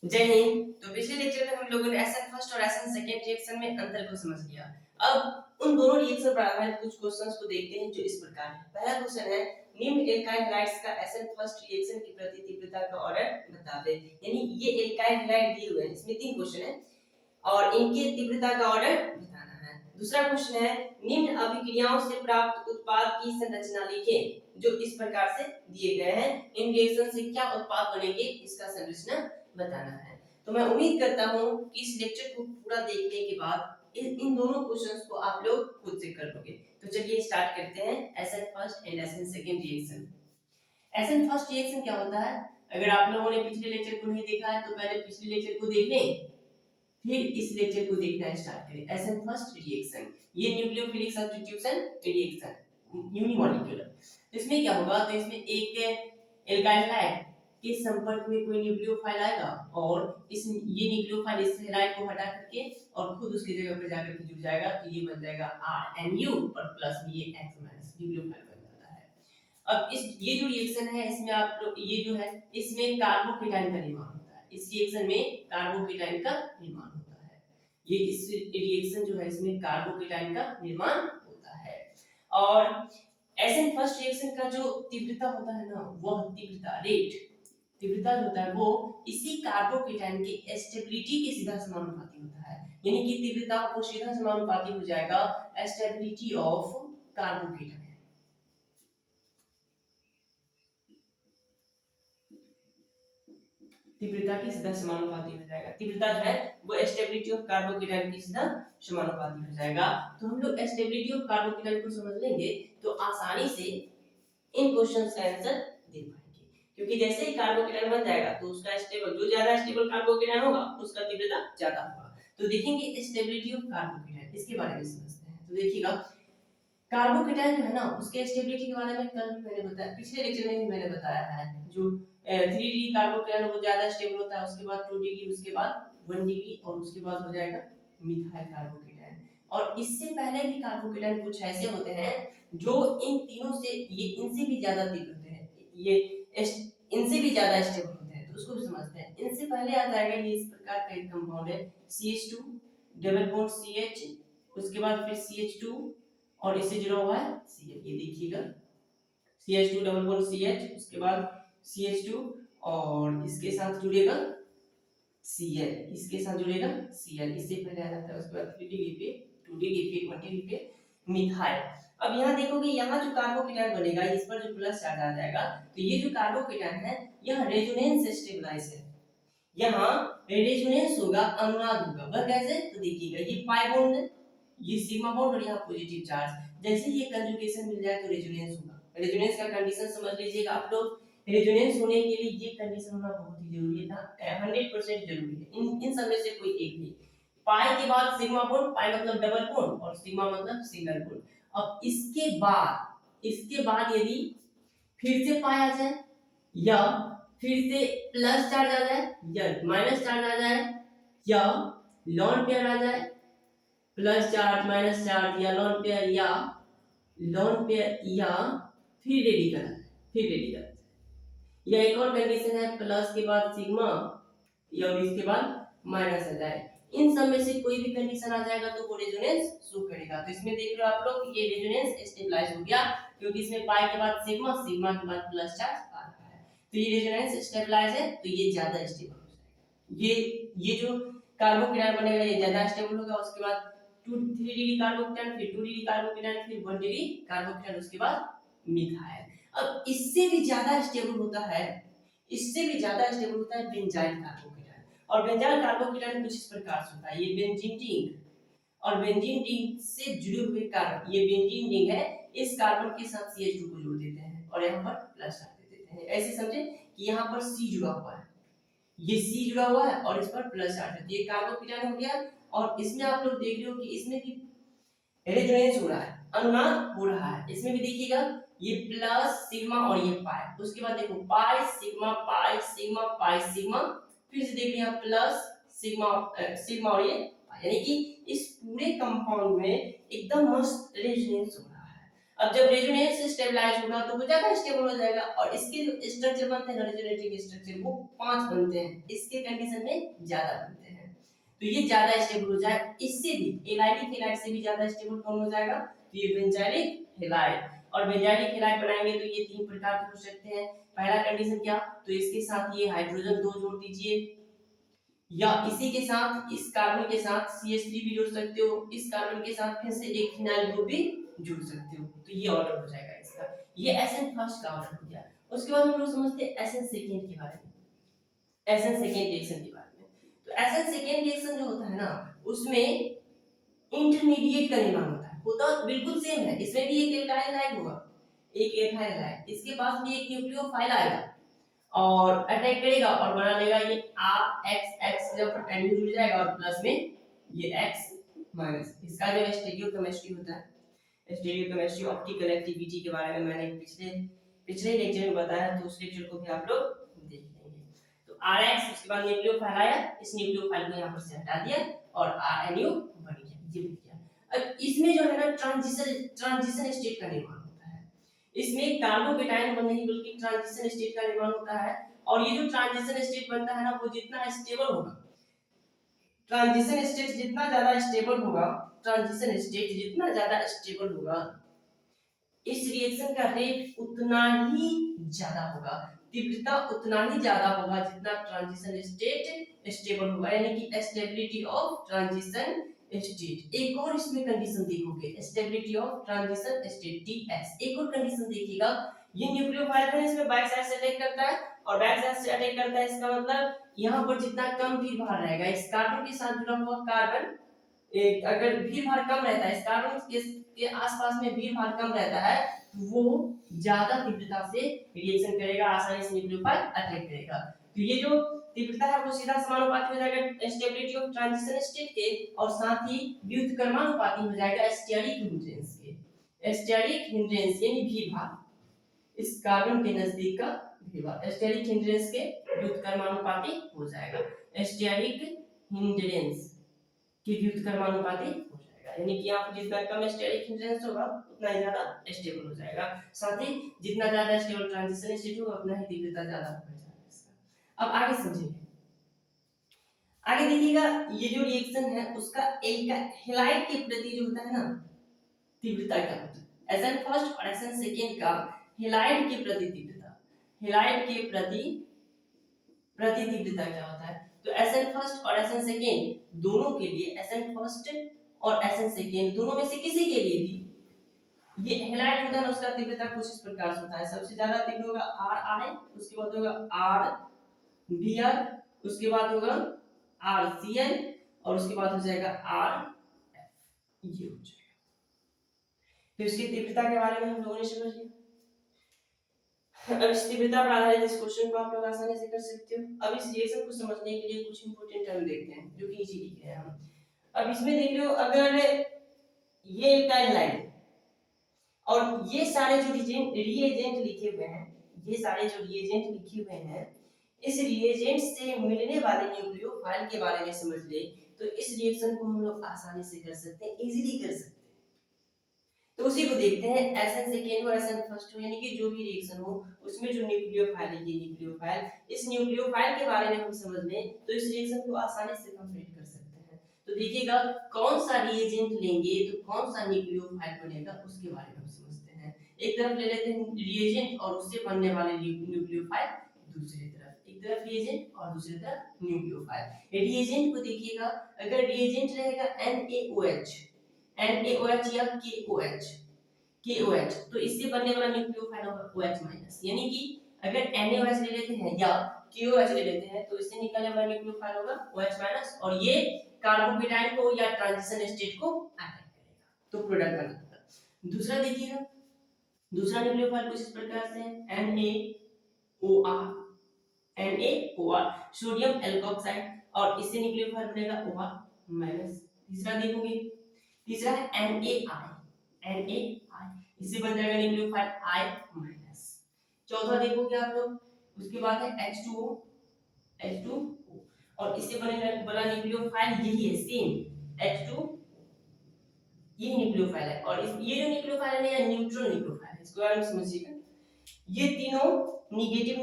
जय हिंद। तो पिछले लेक्चर में हम लोगों ने एसएन फर्स्ट और एसएन सेकंड रिएक्शन में अंतर को समझ लिया। अब उन दोनों रिएक्शन पर आधारित कुछ क्वेश्चंस को देखते हैं जो इस प्रकार है। पहला क्वेश्चन है, निम्न एल्काइल हैलाइड्स का एसएन फर्स्ट रिएक्शन की प्रति तीव्रता का ऑर्डर बता दे। यानी ये एल्काइल हैलाइड दिए हुए हैं, इसमें तीन क्वेश्चन है और इनकी तीव्रता का ऑर्डर बताना है। दूसरा क्वेश्चन है, निम्न अभिक्रियाओं से प्राप्त उत्पाद की संरचना लिखें, जो इस प्रकार से दिए गए हैं। इन रिएक्शन से क्या उत्पाद बनेंगे इसका संरचना बताना है। तो मैं उम्मीद करता हूं कि इस लेक्चर को पूरा देखने के बाद इन दोनों क्वेश्चंस को आप लोग खुद से कर लोगे। तो चलिए स्टार्ट करते हैं SN first and SN second reaction. SN first reaction क्या होता है? अगर आप लोगों ने पिछले लेक्चर को नहीं देखा है तो पहले पिछले लेक्चर को देख लें, फिर इस लेक्चर को देखना स्टार्ट करें। एसएन फर्स्ट रिएक्शन ये न्यूक्लियोफिलिक सब्स्टिट्यूशन रिएक्शन यूनिमॉलिक्यूलर। तो इसमें क्या होगा? तो इसमें एक एल्काइल हैलाइड के संपर्क में कोई न्यूक्लियोफाइल आएगा और इस ये न्यूक्लियोफाइल इस हैलाइड को हटा करके और खुद उसकी जगह पर जाकर के जुड़ जाएगा, तो ये बन जाएगा RNU और प्लस में ये X माइनस न्यूक्लियोफाइल बन जाता है। अब इस ये जो रिएक्शन है इसमें आप लोग ये जो है इसमें कार्बोकेटाइन का निर्माण होता है। इस रिएक्शन में कार्बोकेटाइन का निर्माण होता है। ये इस रिएक्शन जो है इसमें कार्बोकेटाइन का निर्माण होता है। और एसएन फर्स्ट रिएक्शन का जो तीव्रता होता है ना, वह तीव्रता रेट तीव्रता जो होता है वो इसी कार्बोकेटाइन के स्टेबिलिटी के सीधा समानुपाती होता है। यानी कि तीव्रता को सीधा समानुपाती हो जाएगा स्टेबिलिटी ऑफ कार्बोकेटाइन। तीव्रता की सीधा समानुपाती हो जाएगा। तीव्रता जो है वो स्टेबिलिटी ऑफ कार्बोकेटाइन की सीधा समानुपाती हो जाएगा। तो हम लोग स्टेबिलिटी ऑफ कार्बोकेटाइन को समझ लेंगे तो आसानी से इन क्वेश्चंस का आंसर दे पाएंगे, क्योंकि जैसे ही कार्बोकेटाइन बन जाएगा तो उसका स्टेबल जो ज्यादा स्टेबल कार्बोकेटाइन होगा उसका तीव्रता ज्यादा होगा। तो देखेंगे स्टेबिलिटी ऑफ कार्बोकेटाइन, इसके बारे में समझते हैं। तो देखिएगा कार्बोकेटाइन जो है ना उसके स्टेबिलिटी के बारे में कल भी मैंने बताया, पिछले लेक्चर में भी मैंने बताया है। जो 3 डिग्री कार्बोकेटाइन वो ज्यादा स्टेबल होता है, उसके बाद 2 डिग्री, उसके बाद 1 डिग्री और उसके बाद हो जाएगा मिथाइल कार्बोकेटाइन। और इससे पहले भी कार्बोकेटाइन कुछ ऐसे होते हैं जो इन तीनों से ये इनसे भी ज्यादा तीव्र होते हैं, ये इनसे भी ज्यादा स्टेबल होते हैं। तो उसको भी समझते हैं। इनसे पहले आ जाएगा ये इस प्रकार का एक कंपाउंड है CH2 डबल बॉन्ड CH, उसके बाद फिर CH2 और इससे जुड़ा हुआ है CH। ये देखिएगा CH2 डबल बॉन्ड CH, उसके बाद CH2 और इसके साथ जुड़ेगा Cl, इसके साथ जुड़ेगा Cl, इससे पहले आ जाता है। उसके बाद 3 डिग्री पे 2 डिग्री फिर 1 डिग्री पे मिथाइल। अब यहाँ देखोगे यहाँ जो कार्बोकेटाइन बनेगा इस पर जो प्लस चार्ज आ जाएगा, तो ये जो कार्बोकेटाइन है यह रेजोनेंस स्टेबलाइज है। यहाँ रेजोनेंस होगा, अनुनाद होगा। वह कैसे? तो देखिएगा ये पाई बॉन्ड है, ये सिग्मा बॉन्ड और यहाँ पॉजिटिव चार्ज। जैसे ये कंजुगेशन मिल जाए तो रेजोनेंस होगा। रेजोनेंस का कंडीशन समझ लीजिएगा आप लोग। रेजोनेंस होने के लिए ये कंडीशन होना बहुत ही जरूरी है, 100% जरूरी है। इन सब में से कोई एक भी। पाई के बाद सिग्मा बॉन्ड, पाई मतलब डबल बॉन्ड और सिग्मा मतलब सिंगल बॉन्ड। अब इसके बाद यदि फिर से पाई आ जाए या फिर से प्लस चार्ज आ जाए या माइनस चार्ज आ जाए या लॉन पेयर आ जाए, प्लस चार्ज माइनस चार्ज या लॉन पेयर या फिर रेडिकल या एक और कंडीशन है प्लस के बाद सिग्मा या इसके बाद माइनस आ जाए। इन सब में से कोई भी कंडीशन आ जाएगा तो वो रेजोनेंस शो करेगा। तो इसमें देख लो आप लोग ये रेजोनेंस स्टेबलाइज हो गया, क्योंकि इसमें पाई के बाद सिग्मा, सिग्मा के बाद प्लस चार्ज आ रहा है। तो ये रेजोनेंस स्टेबलाइज है, तो ये ज्यादा स्टेबल हो जाएगा। ये जो कार्बोकेटाइन बनेगा ये ज्यादा स्टेबल होगा। उसके बाद 3 डिग्री कार्बोकेटाइन, फिर 2 डिग्री कार्बोकेटाइन, फिर 1 डिग्री कार्बोकेटाइन, उसके बाद मिथाइल। अब इससे भी ज्यादा स्टेबल होता है, बेंजाइल कार्बोकेटाइन। और बेंजाइल कार्बोकेटाइन कुछ इस प्रकार से होता है। ये बेंजीन रिंग और बेंजीन रिंग से जुड़े हुए कार्बन, ये बेंजीन रिंग है, इस कार्बन के साथ CH2 को जोड़ देते हैं और यहाँ पर प्लस चार्ज दे देते हैं। ऐसे समझे कि यहाँ पर C जुड़ा हुआ है, ये C जुड़ा हुआ है और इस पर प्लस चार्ज है। ये कार्बोकेटाइन हो गया। और इसमें आप लोग देख रहे हो कि इसमें भी रेजोनेंस हो रहा है, अनुनाद हो रहा है। इसमें भी देखिएगा ये प्लस सिग्मा और ये पाई। उसके बाद देखो pi sigma pi sigma pi sigma, फिर से देख लिया प्लस सिग्मा सिग्मा और ये, यानी कि इस पूरे कंपाउंड में एकदम मस्त रेजोनेंस हो रहा है। अब जब रेजोनेंस स्टेबलाइज होगा तो वो ज्यादा स्टेबल हो जाएगा, और इसके जो स्ट्रक्चर बनते हैं रेजोनेटिंग स्ट्रक्चर वो 5 बनते हैं, इसके कंडीशन में ज्यादा बनते हैं। तो ये ज्यादा स्टेबल हो जाए, इससे भी एलाइडिक हैलाइड से भी ज्यादा स्टेबल कौन हो जाएगा, तो ये बेंजाइलिक हैलाइड। और बेंजाइलिक हैलाइड बनाएंगे तो ये 3 प्रकार के हो सकते हैं। पहला कंडीशन क्या, तो इसके साथ ये हाइड्रोजन 2 जोड़ दीजिए, या इसी के साथ इस कार्बन के साथ CH3 भी जोड़ सकते हो, इस कार्बन के साथ फिर से एक फिनाइल ग्रुप भी जोड़ सकते हो, तो ये ऑर्डर हो जाएगा इसका। ये एसएन फर्स्ट का ऑर्डर हो गया। उसके बाद हम लोग समझते हैं एसएन सेकंड के बारे में, एसएन सेकंड रिएक्शन के बारे में। तो एसएन सेकंड रिएक्शन जो होता है ना, उसमें इंटरमीडिएट का निर्माण होता है बिल्कुल सेम है, इसमें भी एक एल्काइल हाइड होगा, एक एथाइल हाइड, इसके पास भी एक न्यूक्लियोफाइल आएगा और अटैक करेगा और बना लेगा ये RXX, जब एंड जुड़ जाएगा और प्लस में ये X माइनस। इसका जो स्टीरियोकेमिस्ट्री होता है, स्टीरियोकेमिस्ट्री ऑप्टिकल एक्टिविटी के बारे में मैंने पिछले लेक्चर में बताया, तो उस लेक्चर को भी आप लोग देख लेंगे। तो RX, उसके बाद न्यूक्लियोफाइल आया, इस न्यूक्लियोफाइल को यहां पर से हटा दिया और RNU बन गया, ये बन गया। अब इसमें जो है ना ट्रांजिशन स्टेट का निर्माण होता है, इसमें कार्बोकेटाइन नहीं बल्कि ट्रांजिशन स्टेट का निर्माण होता है। और ये जो ट्रांजिशन स्टेट बनता है ना, वो जितना स्टेबल होगा, ट्रांजिशन स्टेट जितना ज्यादा स्टेबल होगा, ट्रांजिशन स्टेट जितना ज्यादा स्टेबल होगा, इस रिएक्शन का रेट उतना ही ज्यादा होगा, तीव्रता उतना ही ज्यादा होगा जितना ट्रांजिशन स्टेट स्टेबल होगा, यानी कि स्टेबिलिटी ऑफ ट्रांजिशन स्टेट। एक और इसमें कंडीशन देखोगे, stability of transition state TS। एक और कंडीशन देखिएगा, ये न्यूक्लियोफाइल है, इसमें बैक साइड से अटैक करता है, और बैक साइड से अटैक करता है, इसका मतलब यहां पर जितना कम भी भार रहेगा, इस कार्बन के साथ जुड़ा हुआ कार्बन, अगर भीड़ भार कम रहता है, इस कार्बन के आसपास में भीड़ भार कम रहता है, तो वो ज्यादा तीव्रता से रिएक्शन करेगा, आसानी से न्यूक्लियोफाइल अटैक करेगा। तो ये जो तीव्रता है वो सीधा समानुपाती हो जाएगा स्टेबिलिटी ऑफ ट्रांजिशन स्टेट के, और साथ ही व्युत्क्रमानुपाती हो जाएगा स्टेरिक हिंड्रेंस के। स्टेरिक हिंड्रेंस यानी भीड़ भार, इस कार्बन के नजदीक का भीड़ भार स्टेरिक हिंड्रेंस के व्युत्क्रमानुपाती हो जाएगा, स्टेरिक हिंड्रेंस की व्युत्क्रमानुपाती हो जाएगा, यानी कि यहाँ पर जितना कम स्टेरिक हिंड्रेंस होगा उतना ही ज्यादा स्टेबल हो जाएगा, साथ ही जितना ज्यादा स्टेबल ट्रांजिशन स्टेट होगा उतना ही तीव्रता ज्यादा हो जाएगा इसका। अब आगे समझिए, आगे देखिएगा, ये जो रिएक्शन है उसका हैलाइड के प्रति जो होता है ना तीव्रता क्या होता है, एसएन फर्स्ट और एसएन सेकंड का हैलाइड के प्रति तीव्रता, हैलाइड के प्रति तीव्रता क्या होता है। तो एसएन फर्स्ट और एसएन सेकंड दोनों के लिए, एसएन फर्स्ट और एसएन सेकंड दोनों में से किसी के लिए भी ये हैलाइड होता है, उसका तीव्रता कुछ इस प्रकार से होता है। सबसे ज्यादा तीव्र होगा RI, उसके बाद होगा RBr, उसके बाद होगा RCl, और उसके बाद हो जाएगा RF, ये हो जाएगा। तो इसकी तीव्रता के बारे में हम लोगों ने समझ लिया। अब इस तीव्रता पर आधारित इस क्वेश्चन को आप लोग आसानी से कर सकते हो। अब इस रिएक्शन को समझने के लिए कुछ इंपॉर्टेंट टर्म देखते हैं जो कि इजी लिख रहे हैं हम। अब इसमें देख लो, अगर ये एल्काइल हाइड और ये सारे जो रिएजेंट लिखे हुए हैं, ये सारे जो रिएजेंट लिखे हुए हैं, इस रिएजेंट से मिलने वाले न्यूक्लियोफाइल के बारे में समझ ले, तो इस रिएक्शन को हम लोग आसानी से कर सकते हैं, इजीली कर सकते हैं। तो उसी को देखते हैं, एसएन सेकेंड और एसएन फर्स्ट हो, यानी कि जो भी रिएक्शन हो उसमें जो न्यूक्लियोफाइल है, ये न्यूक्लियोफाइल, इस न्यूक्लियोफाइल के बारे में हम समझ लें तो इस रिएक्शन को आसानी से कंप्लीट कर सकते हैं। तो देखिएगा, कौन सा रिएजेंट लेंगे तो कौन सा न्यूक्लियोफाइल बनेगा उसके बारे में हम समझते हैं। एक तरफ ले लेते हैं रिएजेंट और उससे बनने वाले न्यूक्लियोफाइल, दूसरी तरफ एक तरफ रिएजेंट और दूसरी तरफ न्यूक्लियोफाइल। रिएजेंट को देखिएगा, अगर रिएजेंट रहेगा NaOH या KOH, तो इससे बनने वाला न्यूक्लियोफाइल होगा OH-, यानी कि अगर NaOH ले लेते हैं या KOH ले लेते हैं तो इससे निकलने वाला न्यूक्लियोफाइल होगा OH-, और ये कार्बोकेटाइन को या ट्रांजिशन स्टेट को अटैक करेगा, तो प्रोडक्ट बनेगा। दूसरा देखिएगा, दूसरा न्यूक्लियोफाइल कुछ इस प्रकार से है, NaOR, सोडियम एल्कोक्साइड, और इससे न्यूक्लियोफाइल बनेगा OR-। तीसरा देखोगे, तीसरा है NaI, इससे बन जाएगा न्यूक्लियोफाइल I-। चौथा देखोगे आप लोग, उसके बाद है H2O, और इससे बनेगा बड़ा न्यूक्लियोफाइल यही है, सेम H2, ये न्यूक्लियोफाइल है, और ये जो न्यूक्लियोफाइल है या न्यूट्रल न्यूक्लियोफाइल है, इसको बारे में समझिएगा। ये तीनों निगेटिव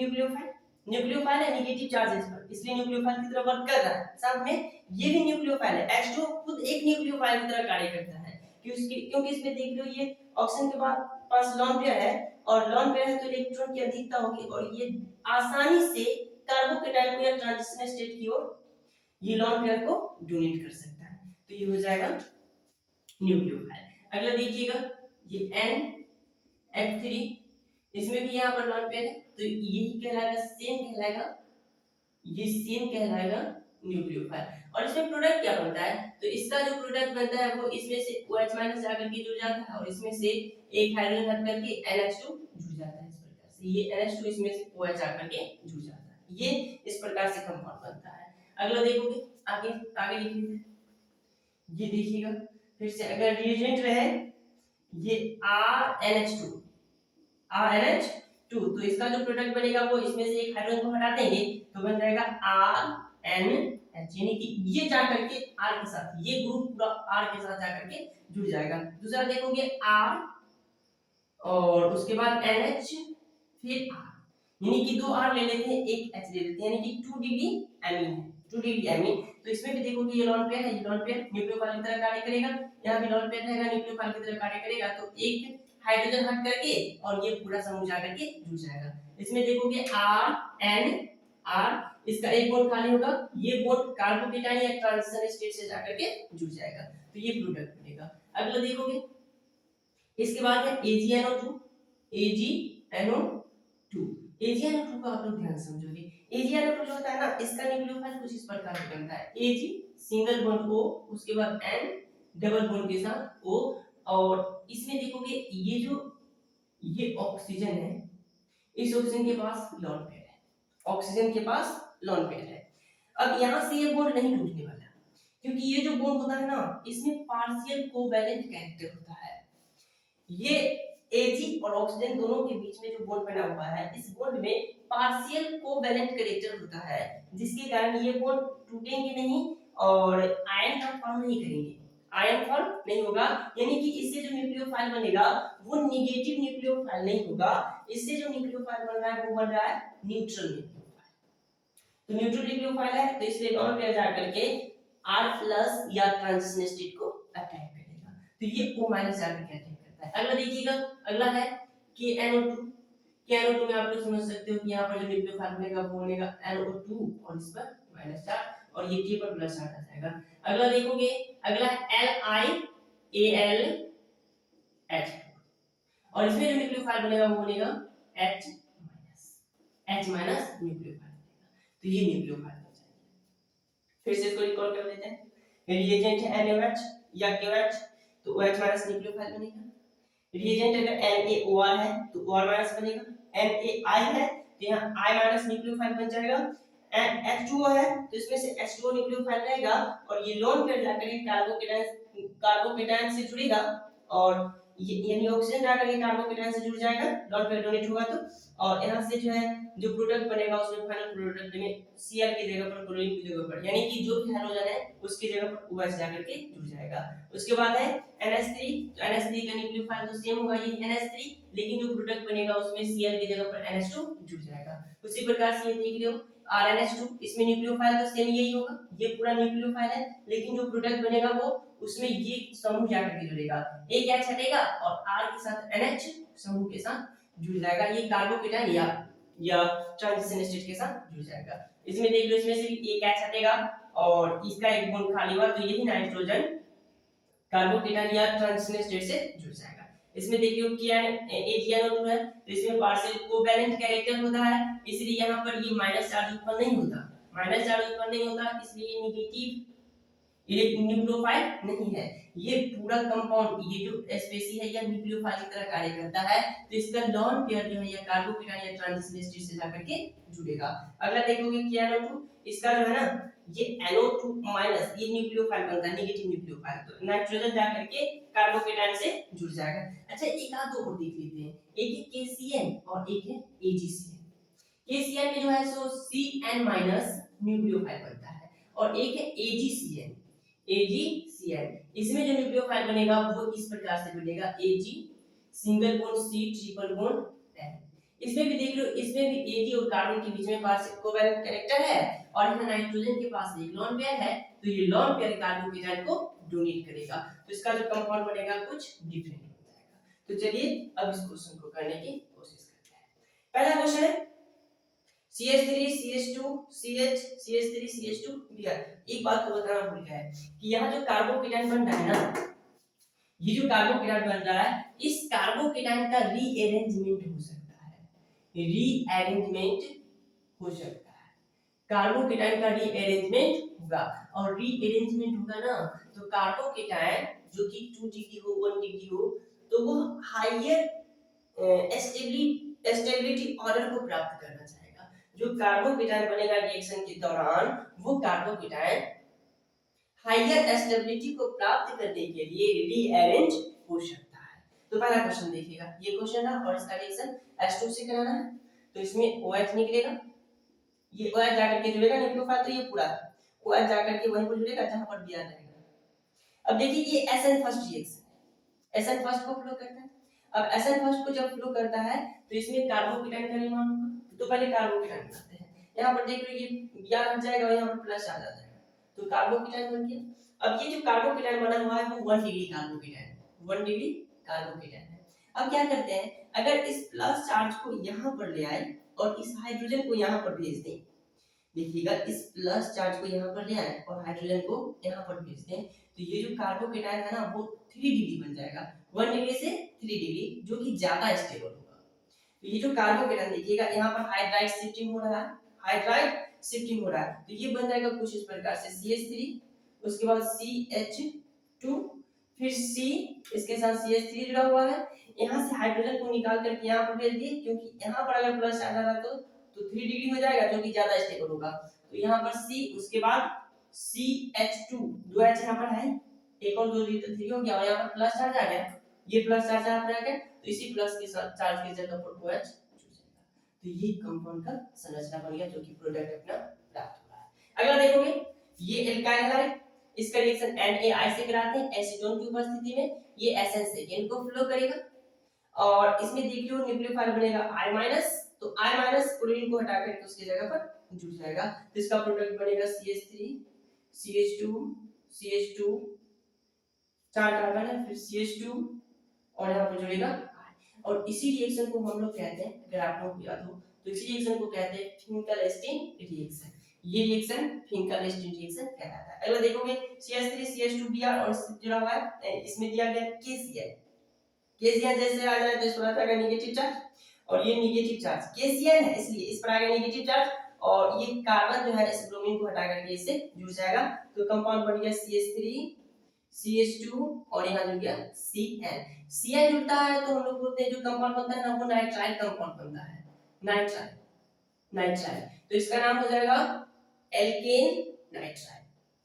न्यूक्लियोफाइल है, निगेटिव चार्जेस पर, इसलिए न्यूक्लियोफाइल की तरह वर्क कर रहा है। साथ में ये भी न्यूक्लियोफाइल है, H2 खुद एक न्यूक्लियोफाइल की तरह कार्य करता है, क्योंकि इसमें देख लो ये ऑक्सीजन के बाद पास लोन पेयर है, और लोन पेयर है तो इलेक्ट्रॉन की अधिकता होगी, और ये आसानी से कार्बोकेटाइन को या ट्रांजिशन स्टेट की ओर ये लोन पेयर को डोनेट कर सकता है, तो ये हो जाएगा न्यूक्लियोफाइल। अगला देखिएगा, ये NH3, इसमें भी यहाँ पर लोन पेयर है, तो यही कहलाएगा, सेम कहलाएगा न्यूक्लियोफाइल। और इसमें प्रोडक्ट क्या बनता है, तो इसका जो प्रोडक्ट बनता है वो इसमें से OH माइनस जाकर के जुड़ जाता है, और इसमें से एक हाइड्रोजन हट करके NH2 जुड़ जाता है। इस प्रकार से ये NH2 इसमें से OH आकर के जुड़ जाता है, ये इस प्रकार से कंपाउंड बनता है। अगला देखोगे, आगे आगे लिखेंगे, ये देखिएगा फिर से, अगर रिएजेंट रहे ये RNH2, तो इसका जो प्रोडक्ट बनेगा वो इसमें से एक हाइड्रोजन को हटा देंगे तो बन जाएगा RNH, यानी कि ये जा करके R के साथ, ये ग्रुप पूरा R के साथ जाकर के जुड़ जाएगा। दूसरा देखोगे R और उसके बाद NH फिर R, यानी कि दो R ले लेते हैं, एक H ले लेते हैं, यानी कि 2 डिग्री एमीन है, 2 डिग्री एमीन। तो इसमें भी देखोगे ये लोन पेयर है, ये लोन पेयर न्यूक्लियोफाइल की तरह कार्य करेगा, यहाँ भी लोन पेयर रहेगा, न्यूक्लियोफाइल की तरह कार्य करेगा, तो एक हाइड्रोजन हट करके और ये पूरा समूह जाकर के जुड़ जाएगा। इसमें देखोगे RNR, इसका एक बॉन्ड खाली होगा, ये बॉन्ड कार्बोकेटाइन या ट्रांजिशन स्टेट से जाकर के जुड़ जाएगा, तो ये प्रोडक्ट बनेगा। अगला देखोगे, इसके बाद है AgNO2, AgNO2 का आप लोग ध्यान समझोगे। AgNO2 जो होता है ना, इसका न्यूक्लियोफाइल कुछ इस प्रकार से बनता है, Ag सिंगल बॉन्ड O, उसके बाद N डबल बॉन्ड के साथ O, और इसमें देखोगे ये ऑक्सीजन है, इस ऑक्सीजन के पास लोन पेयर है, ऑक्सीजन के पास लोन पेयर है। अब यहाँ से ये बॉन्ड नहीं टूटने वाला, क्योंकि ये जो बॉन्ड होता है ना, इसमें पार्शियल कोवैलेंट कैरेक्टर होता है। ये Ag और ऑक्सीजन दोनों के बीच में जो बॉन्ड बना हुआ है, इस बॉन्ड में पार्शियल कोवैलेंट कैरेक्टर होता है, जिसके कारण ये बॉन्ड टूटेंगे नहीं और आयन का फॉर्म नहीं करेंगे, आयन फॉर्म नहीं होगा, यानी कि इससे जो न्यूक्लियोफाइल बनेगा वो निगेटिव न्यूक्लियोफाइल नहीं होगा, इससे जो न्यूक्लियोफाइल बन रहा है वो बन रहा है न्यूट्रल न्यूक्लियोफाइल। तो न्यूट्रल न्यूक्लियोफाइल है, तो इसलिए लोन पेयर जा करके R+ या ट्रांजिशन स्टेट को अटैक करेगा, तो ये O- जाकर के अटैक करता है। अगला देखिएगा, अगला है KNO2 में आप लोग समझ सकते हो कि यहाँ पर जो न्यूक्लियोफाइल बनेगा वो बनेगा NO2 और इस पर माइनस चार्ज, और ये K पर प्लस चार्ज आ जाएगा। अगला देखोगे, अगला है LiAlH, और इसमें जो न्यूक्लियोफाइल बनेगा वो बनेगा H- न्यूक्लियोफाइल, तो ये न्यूक्लियोफाइल बन जाएगा। फिर से इसको रिकॉल कर लेते हैं, रिएजेंट है NaOH या KOH, तो OH- न्यूक्लियोफाइल बनेगा। रिएजेंट अगर NaOR है तो OR- बनेगा, NaI है तो यहाँ I- न्यूक्लियोफाइल बन जाएगा, H2O है तो इसमें से H2O न्यूक्लियोफाइल रहेगा, और ये लोन पेयर जाकर के कार्बोकेटाइन से जुड़ेगा, और ये यानी ऑक्सीजन जाकर के कार्बोकेटाइन से जुड़ जाएगा, लोन पेयर डोनेट होगा तो, और यहाँ से जो है जो प्रोडक्ट बनेगा उसमें फाइनल प्रोडक्ट में Cl की जगह पर क्लोरीन की जगह पर, यानी कि जो भी हाइड्रोजन है उसकी जगह पर OH जाकर के जुड़ जाएगा। उसके बाद है NH3, तो NH3 का न्यूक्लियोफाइल तो सेम होगा, ये NH3, लेकिन जो प्रोडक्ट बनेगा उसमें Cl की जगह पर NH2 जुड़ जाएगा। उसी प्रकार से ये देख लियो RNH2, इसमें न्यूक्लियोफाइल तो सेम यही होगा, ये पूरा न्यूक्लियोफाइल है, लेकिन जो प्रोडक्ट बनेगा वो उसमें ये समूह जाकर के जुड़ेगा, एक H हटेगा और R के साथ NH समूह के साथ जुड़ जाएगा, ये कार्बोकेटाइन या ट्रांजिशन स्टेट के साथ जुड़ जाएगा। इसमें देख लो, इसमें से एक H हटेगा और इसका एक बॉन्ड खाली हुआ, तो यही नाइट्रोजन कार्बोकेटाइन या ट्रांजिशन स्टेट से जुड़ जाएगा। इसमें देखिए AgNO2 है, तो इसमें पार्शियल कोवैलेंट कैरेक्टर होता है, इसलिए यहाँ पर ये माइनस चार्ज उत्पन्न नहीं होता, इसलिए नेगेटिव न्यूक्लियोफाइल नहीं है। ये पूरा कंपाउंड, ये जो स्पेसी है या न्यूक्लियोफाइल की तरह कार्य करता है, तो इसका लोन पेयर जो है या कार्बोकेटाइन या ट्रांजिशन स्टेट से जाकर के जुड़ेगा। अगला देखोगे कि NO2, इसका जो है ना ये NO2- ये न्यूक्लियोफाइल बनता है, नेगेटिव न्यूक्लियोफाइल, तो नाइट्रोजन जाकर के कार्बोकेटाइन से जुड़ जाएगा। अच्छा, एक आध और देख लेते हैं, एक है KCN और एक है AgCN। KCN में जो है सो CN- न्यूक्लियोफाइल बनता है, और एक है AgCN। AgCl। इसमें जो न्यूक्लियोफाइल बनेगा वो इस प्रकार से बनेगा Ag single bond C triple bond N। इसमें भी देख लो, इसमें भी Ag और कार्बन के बीच में पास कोवैलेंट कैरेक्टर है और यहाँ नाइट्रोजन के पास एक लोन पेयर है, तो ये लोन पेयर कार्बोकेटाइन को डोनेट करेगा, तो इसका जो कंपाउंड बनेगा कुछ डिफरेंट हो जाएगा। तो चलिए अब इस क्वेश्चन को करने की कोशिश करते हैं। पहला क्वेश्चन है CH3 CH2 CH CH3 CH2 Br। एक बात को बताना भूल गया है कि यहाँ जो कार्बोकेटाइन बन रहा है ना, ये जो कार्बोकेटाइन बन रहा है, इस कार्बोकेटाइन का रीअरेंजमेंट हो सकता है, रीअरेंजमेंट हो सकता है, कार्बोकेटाइन का रीअरेंजमेंट होगा, और रीअरेंजमेंट होगा ना तो कार्बोकेटाइन जो कि 2 डिग्री हो 1 डिग्री हो तो वो हायर स्टेबिलिटी ऑर्डर को प्राप्त करना चाहेगा। जो कार्बोकेटाइन बनेगा रिएक्शन के दौरान, वो कार्बोकेटाइन हायर स्टेबिलिटी को प्राप्त करने के लिए रीअरेंज हो सकता है। तो पहला क्वेश्चन देखिएगा, ये क्वेश्चन है और इसका रिएक्शन H2 से कराना है, तो इसमें OH निकलेगा, ये OH जाकर के जुड़ेगा न्यूक्लियोफाइल, तो ये पूरा OH जाकर के वहीं पर जुड़ेगा जहां पर Br रहेगा। अब देखिए ये SN फर्स्ट रिएक्शन है, SN फर्स्ट को फ्लो करता है। अब SN फर्स्ट को जब फ्लो करता है तो इसमें कार्बोकेटाइन का निर्माण होगा, तो पहले कार्बोकेटाइन बनाते हैं। यहां पर देख लो ये Br हट जाएगा और यहां पर प्लस आ जाता है, तो कार्बोकेटाइन बन गया। अब ये जो कार्बोकेटाइन बना हुआ है वो 1 डिग्री कार्बोकेटाइन, 1 डिग्री कार्बोकेटाइन है। अब क्या करते हैं, अगर इस प्लस चार्ज को यहां पर ले आए और इस हाइड्रोजन को यहां पर भेज दें, देखिएगा इस प्लस चार्ज को यहां पर ले आए और हाइड्रोजन को यहां पर भेज दें, तो ये जो कार्बोकेटाइन है ना वो 3 डिग्री बन जाएगा, 1 डिग्री से 3 डिग्री, जो कि ज्यादा स्टेबल होगा। तो ये जो कार्बोकेटाइन देखिएगा यहां पर हाइड्राइड शिफ्टिंग हो रहा है, हाइड्राइड शिफ्टिंग हो रहा है, तो ये बन जाएगा कुछ इस प्रकार से CH3, उसके बाद CH2, फिर C, इसके साथ CH3 जुड़ा हुआ है, यहां से हाइड्रोजन को निकाल करके यहां पर भेज दिए, क्योंकि यहां पर अगर प्लस चार्ज आ रहा तो 3 डिग्री हो जाएगा, जो कि ज्यादा स्टेबल होगा। तो यहां पर C, उसके बाद CH2, दो H यहां पर है, एक और 2 3 हो गया, और यहां पर प्लस चार्ज आ गया, ये प्लस चार्ज यहां पर आ गया, तो इसी प्लस के साथ चार्ज की जगह पर OH जुड़ जाएगा। तो ये कंपाउंड का संरचना बन गया, जो कि प्रोडक्ट अपना प्राप्त हो रहा है। अगला देखोगे ये एल्काइल हैलाइड, इसका रिएक्शन NaI से कराते हैं एसीटोन की उपस्थिति में, ये SN से इनको फ्लो करेगा, और इसमें देख लो न्यूक्लियोफाइल बनेगा I-, तो I- क्लोरीन को हटा करके उसकी जगह पर जुड़ जाएगा, तो इसका प्रोडक्ट बनेगा CH3 CH2 CH2, 4 कार्बन है, फिर CH2 और यहाँ पर जुड़ेगा I। और इसी रिएक्शन को हम लोग कहते हैं, अगर आप लोग याद हो तो इसी रिएक्शन को कहते हैं फिंकल-स्टीन रिएक्शन। ये रिएक्शन फिंकल-स्टीन रिएक्शन कहलाता है। अगला देखोगे CH3 CH2Br और जुड़ा हुआ है, इसमें दिया गया KCl, KCl जैसे आ जाए तो इस पर आ जाएगा नेगेटिव चार्ज, और ये नेगेटिव चार्ज KCl है इसलिए इस पर आ गया नेगेटिव चार्ज, और ये कार्बन जो है इस ब्रोमीन को हटा करके इससे जुड़ जाएगा, तो कंपाउंड बन गया CH3 CH2 और यहाँ जुड़ गया Cn। Cn जुड़ता है तो हम लोग बोलते हैं जो कंपाउंड बनता है ना वो नाइट्राइल कंपाउंड बनता है, नाइट्राइल, नाइट्राइल, तो इसका नाम हो जाएगा alkane nitrile,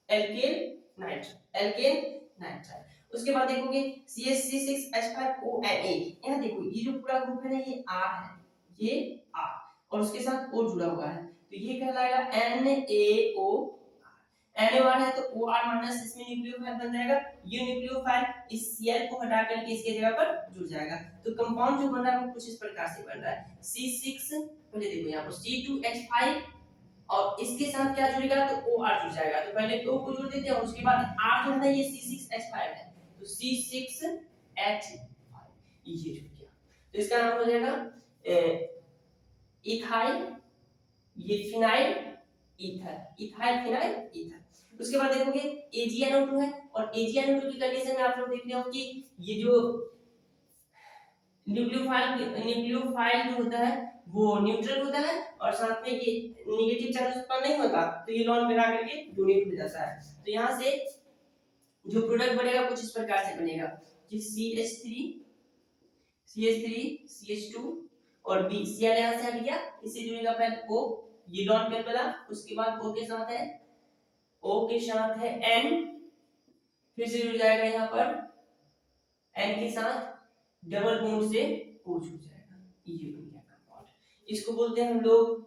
alkane nitrile, alkane nitrile. उसके बाद देखोगे CH3CH5ONA, यहाँ देखो ये जो पूरा ग्रुप है ना ये R है, ये R और उसके साथ O जुड़ा हुआ है, तो ये कहलाएगा NaO, NaOR है तो OR माइनस इसमें न्यूक्लियोफाइल बन जाएगा, ये न्यूक्लियोफाइल इस Cl को हटा करके इसके जगह पर जुड़ जाएगा, तो कंपाउंड जो बन रहा है वो कुछ इस प्रकार से बन रहा है C6, पहले देखो यहाँ पर C2H5 और इसके साथ क्या जुड़ेगा तो OR जुड़ जाएगा, तो पहले O को जोड़ देते हैं और उसके बाद R जो है ना ये C6H5 है, तो C6H5 ये जुड़ गया, तो इसका नाम हो जाएगा इथाइल, ये phenyl ether, ethyl phenyl ether. उसके बाद देखोगे AgNO2 है, और AgNO2 की कंडीशन में आप लोग देख रहे हो कि ये जो न्यूक्लियोफाइल जो होता है वो न्यूट्रल होता है और साथ में ये नेगेटिव चार्ज उत्पन्न नहीं होता, तो ये लॉन पे आकर के डोनेट हो जाता है, तो यहाँ से जो प्रोडक्ट बनेगा कुछ इस प्रकार से बनेगा कि CH3 CH2 और B, Cl यहाँ से हट गया, इससे जुड़ेगा पहले O, ये लॉन पेयर बना, उसके बाद O के साथ है, O के साथ है N, फिर से जुड़ जाएगा यहाँ पर N के साथ डबल बॉन्ड से O जुड़ जाएगा, ये बन गया कंपाउंड। इसको बोलते हैं हम लोग,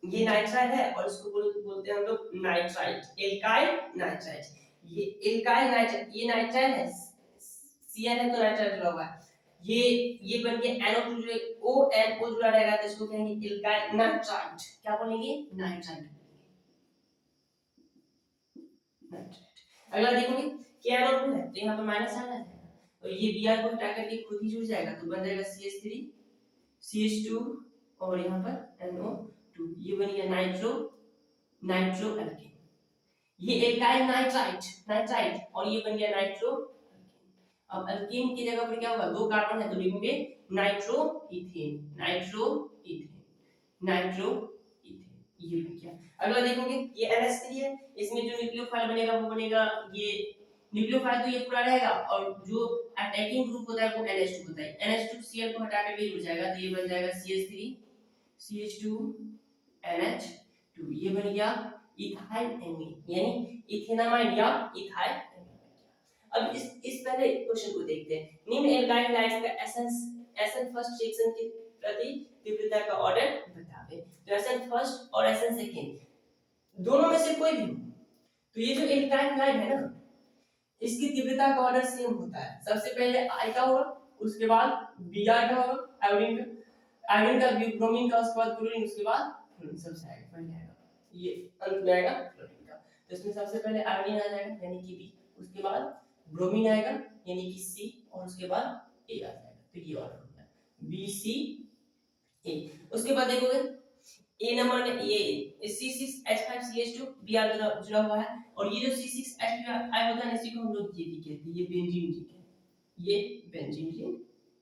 ये नाइट्राइल है और इसको बोलते हैं हम लोग नाइट्राइट, एल्काइल नाइट्राइट। ये एल्काइल नाइट्राइल, ये नाइट्राइल है, Cl है तो नाइट्राइल जुड़ा हुआ है, ये बन गया NO2 जो ONO जुड़ा रहेगा तो इसको कहेंगे एल्काइल नाइट्राइट। क्या बोलेंगे? नाइट्राइट। अगला देखोगे KNO2 है तो यहाँ पर माइनस आ जाएगा और ये Br को हटा करके खुद ही जुड़ जाएगा तो बन जाएगा CH3 CH2 और यहाँ पर NO2, ये बन गया नाइट्रो एल्केन। ये एल्काइल नाइट्राइट और ये बन गया नाइट्रो। अब अल्केन की जगह पर क्या होगा? दो कार्बन है तो लिखेंगे नाइट्रोइथेन ये बन गया। अगला देखोगे ये NH3 है, इसमें जो न्यूक्लियोफाइल बनेगा वो बनेगा ये न्यूक्लियोफाइल तो ये पूरा रहेगा और जो अटैकिंग ग्रुप होता है वो NH2 होता है। NH2 Cl को हटा करके जुड़ जाएगा तो ये बन जाएगा CH3 CH2 NH2, ये बन गया इथाइल एमीन यानी इथेनामाइड या इथाइल। अब इस पहले क्वेश्चन को देखते हैं। निम्न एल्काइल हाइड्राइड का एसएन फर्स्ट रिएक्शन के प्रति तीव्रता का ऑर्डर बतावे। तो एसएन फर्स्ट और एसएन सेकंड दोनों में से कोई भी तो ये जो एल्काइल हाइड्राइड है ना इसकी तीव्रता का ऑर्डर सेम होता है। सबसे पहले आई का होगा, उसके बाद Br का होगा, आयोडीन का, ब्रोमीन का, उसके बाद क्लोरीन, उसके बाद फ्लोरीन। सबसे आगे पहले आएगा ये अंत में आएगा क्लोरीन का, तो इसमें सबसे पहले आयोडीन आ जाएगा यानी कि B, उसके बाद ब्रोमीन आएगा यानी कि C और उसके बाद A आ जाएगा। तो ये ऑर्डर हो गया B C A। उसके बाद देखोगे A नंबर में ये C6H5CH2 Br जुड़ा हुआ है और ये जो C6H5 होता है इसी को हम लोग ये भी कहते हैं, ये बेंजीन रिंग है, ये बेंजीन रिंग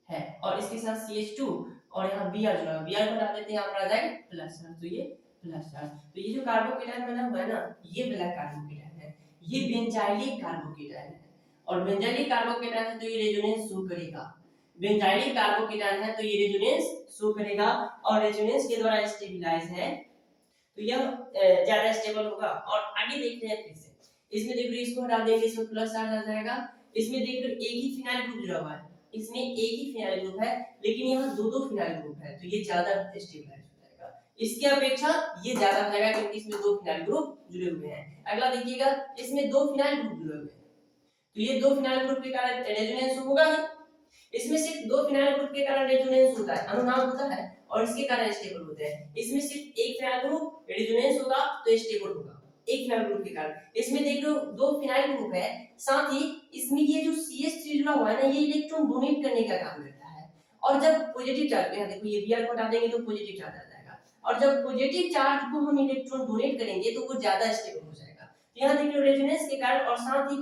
है और इसके साथ CH2 और यहाँ Br जुड़ा हुआ है। Br को हटा देते हैं, यहाँ पर आ जाएगा प्लस चार्ज, तो ये प्लस चार्ज। तो ये जो कार्बोकेटायन बना हुआ है ना ये ब्लैक कार्बोकेटायन है, ये बेंजाइलिक कार्बोकेटायन है और बेंजाइलिक कार्बोकेटायन है तो ये रेजोनेंस शो करेगा। बेंजाइलिक कार्बोकेटायन है तो ये रेजोनेंस शो करेगा और रेजोनेंस के द्वारा स्टेबलाइज है तो यह ज्यादा स्टेबल होगा। और आगे देखते हैं फिर से, इसमें देख लो इसको हटा देंगे, इसमें प्लस चार्ज आ जाएगा। इसमें देख लो एक ही फिनाइल ग्रुप जुड़ा हुआ है, इसमें एक ही फिनाइल ग्रुप है लेकिन यहाँ दो दो फिनाइल ग्रुप है तो ये ज्यादा स्टेबलाइज हो जाएगा, इसकी अपेक्षा ये ज्यादा हो जाएगा क्योंकि इसमें दो फिनाइल ग्रुप जुड़े हुए हैं। अगला देखिएगा इसमें दो फिनाइल ग्रुप जुड़े हुए हैं तो ये दो फिनाइल ग्रुप के कारण रेजोनेंस होगा ही, इसमें सिर्फ दो फिनाइल ग्रुप के कारण रेजोनेंस होता है, अनुनाद होता है और इसके कारण स्टेबल होते हैं। इसमें सिर्फ एक फिनाइल ग्रुप रेजोनेंस होगा तो स्टेबल होगा एक फिनाइल ग्रुप के कारण। इसमें देख लो दो फिनाइल ग्रुप है, साथ ही इसमें ये जो CH3 जुड़ा हुआ है ना ये इलेक्ट्रॉन डोनेट करने का काम करता है और जब पॉजिटिव चार्ज, यहाँ देखो ये Br को हटा देंगे तो पॉजिटिव चार्ज आ जाएगा और जब पॉजिटिव चार्ज को हम इलेक्ट्रॉन डोनेट करेंगे तो वो ज्यादा स्टेबल हो जाएगा। यहाँ देख लो रेजोनेंस के कारण और साथ ही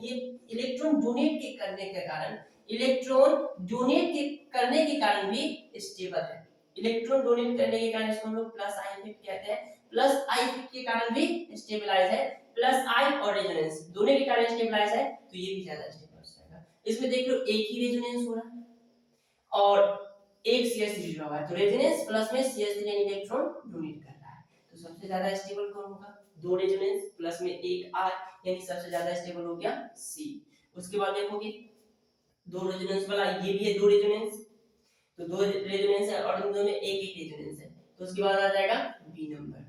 ये इलेक्ट्रॉन डोनेट करने के कारण, इलेक्ट्रॉन डोनेट करने के कारण भी स्टेबल है। इलेक्ट्रॉन डोनेट करने के कारण इसको हम लोग प्लस आई इफेक्ट कहते हैं, प्लस आई इफेक्ट के कारण भी स्टेबलाइज है, प्लस आई और रेजोनेंस दोनों के कारण स्टेबलाइज है तो ये भी ज्यादा स्टेबल हो जाएगा। इसमें देख लो एक ही रेजोनेंस हो रहा है और एक CH3 जुड़ा हुआ है तो रेजोनेंस प्लस में CH3 यानी इलेक्ट्रॉन डोनेट कर रहा है तो सबसे ज्यादा स्टेबल कौन होगा? दो रेजोनेंस प्लस में एक R यानी सबसे ज्यादा स्टेबल हो गया C। उसके बाद देखोगे दो रेजोनेंस वाला ये भी है दो रेजोनेंस, तो दो रेजोनेंस है और इन दोनों में एक एक रेजोनेंस है तो उसके बाद आ जाएगा B नंबर।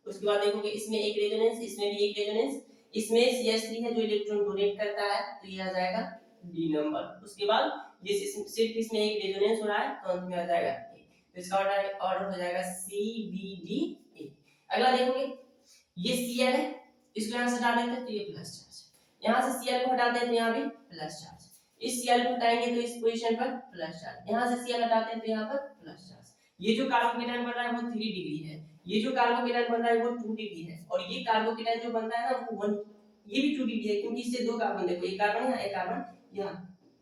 उसके बाद देखोगे इसमें एक रेजोनेंस, इसमें भी एक रेजोनेंस, इसमें CH3 है जो इलेक्ट्रॉन डोनेट करता है तो ये आ जाएगा D नंबर। उसके बाद ये सिर्फ इसमें एक रेजोनेंस हो रहा है तो अंत में आ जाएगा A, तो इसका ऑर्डर हो जाएगा CBDA। अगला देखोगे ये Cl है, इसको यहां से हटा देते हैं तो ये प्लस चार्ज, यहां से Cl को हटाते हैं तो यहां भी प्लस चार्ज, इस Cl को हटाएंगे तो इस पोजीशन पर प्लस चार्ज, यहां से Cl हटाते हैं तो यहां पर प्लस चार्ज। ये जो कार्बोकेटायन बन रहा है वो 3 डिग्री है, ये जो कार्बोकेटायन बन रहा है वो 2 डिग्री है और ये कार्बोकेटायन जो बन रहा है ना वो 1, ये भी 2 डिग्री है क्योंकि इससे दो कार्बन, देखो एक कार्बन यहाँ एक कार्बन यहाँ,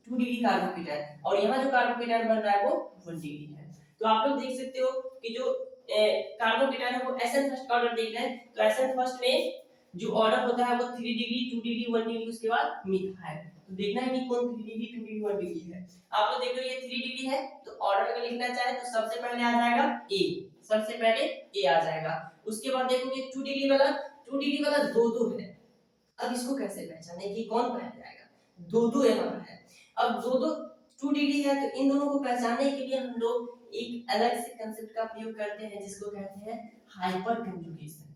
2 डिग्री कार्बोकेटायन और यहाँ जो कार्बोकेटायन बन रहा है वो 1 डिग्री है। तो आप लोग देख सकते हो कि जो कार्बोकेटायन है वो SN फर्स्ट का ऑर्डर देख रहे हैं तो SN फर्स्ट में जो ऑर्डर होता है वो 3 डिग्री 2 डिग्री 1 डिग्री उसके बाद मिथाइल, तो देखना है कि कौन 3 डिग्री 2 डिग्री 1 डिग्री है। आप लोग देख लो ये 3 डिग्री है तो ऑर्डर अगर लिखना चाहे तो सबसे पहले आ जाएगा A, सबसे पहले A आ जाएगा। उसके बाद देखोगे 2 डिग्री वाला 2 है, अब इसको कैसे पहचाने कि कौन पहले जाएगा? 2 यहाँ पर है, अब 2 डिग्री है तो इन दोनों को पहचानने के लिए हम लोग एक अलग से कांसेप्ट का प्रयोग करते हैं जिसको कहते हैं हाइपर कंजुगेशन।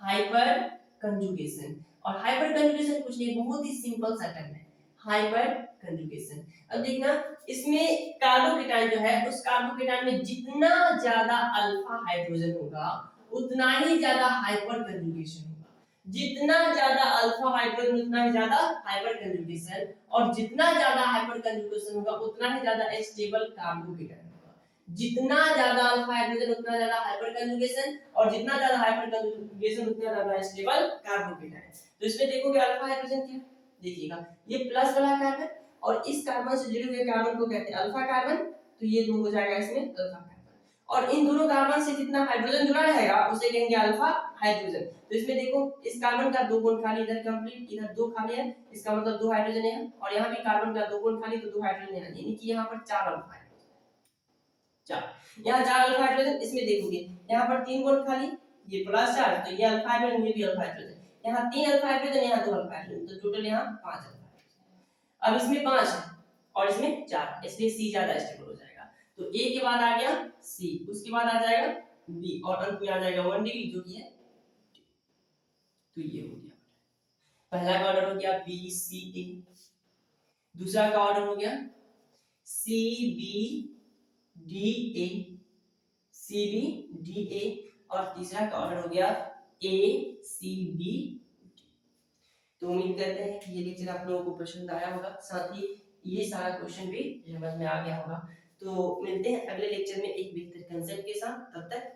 हाइपर कंजुगेशन और हाइपर कंजुगेशन कुछ नहीं, बहुत ही सिंपल सा टर्म है, हाइपर कंजुगेशन। अब देखना इसमें कार्बोकेटाइन जो है उस कार्बोकेटाइन में जितना ज्यादा अल्फा हाइड्रोजन होगा उतना ही ज्यादा हाइपर कंजुगेशन होगा, जितना ज्यादा अल्फा हाइड्रोजन उतना ही ज्यादा हाइपर कंजुगेशन, और जितना ज्यादा हाइपर कंजुगेशन होगा उतना ही ज्यादा स्टेबल कार्बोकेटाइन होगा। जितना ज्यादा अल्फा हाइड्रोजन उतना ज्यादा हाइपर कंजुगेशन, और जितना ज्यादा हाइपर कंजुगेशन उतना ज्यादा स्टेबल कार्बोकेटाइन। तो इसमें देखोगे अल्फा हाइड्रोजन क्या, देखिएगा ये प्लस वाला कार्बन, और इस कार्बन से जुड़े हुए कार्बन को कहते हैं अल्फा कार्बन, तो ये दो हो जाएगा इसमें अल्फा कार्बन, और इन दोनों कार्बन से जितना हाइड्रोजन जुड़ा रहेगा उसे कहेंगे अल्फा हाइड्रोजन। तो इसमें देखो इस कार्बन का दो बॉन्ड खाली, इधर कंप्लीट, इधर दो खाली है, इसका मतलब दो हाइड्रोजन है, और यहाँ भी कार्बन का दो बॉन्ड खाली, तो दो हाइड्रोजन है, यानी कि यहाँ पर चार अल्फा है, चार, यहाँ चार अल्फा हाइड्रोजन। इसमें देखोगे यहाँ पर तीन बॉन्ड खाली, ये प्लस चार, तो ये अल्फा हाइड्रोजन, ये भी अल्फा हाइड्रोजन, यहाँ तीन अल्फा हाइड्रोजन, यहाँ दो अल्फा हाइड्रोजन, तो टोटल यहाँ पांच अल्फा हाइड्रोजन। अब इसमें पांच है और इसमें चार, इसलिए सी ज्यादा स्टेबल हो जाएगा। तो ए के बाद आ गया सी, उसके बाद आ जाएगा बी, और अंत में आ जाएगा 1 डिग्री जो कि है, तो ये हो गया पहला का ऑर्डर हो गया बी सी ए, दूसरा का ऑर्डर हो गया C B D A, C B D A, और तीसरा का ऑर्डर हो गया ए सी बी डी। तो उम्मीद करते हैं कि ये लेक्चर आप लोगों को पसंद आया होगा, साथ ही ये सारा क्वेश्चन भी समझ में आ गया होगा। तो मिलते हैं अगले लेक्चर में एक बेहतर कंसेप्ट के साथ, तब तक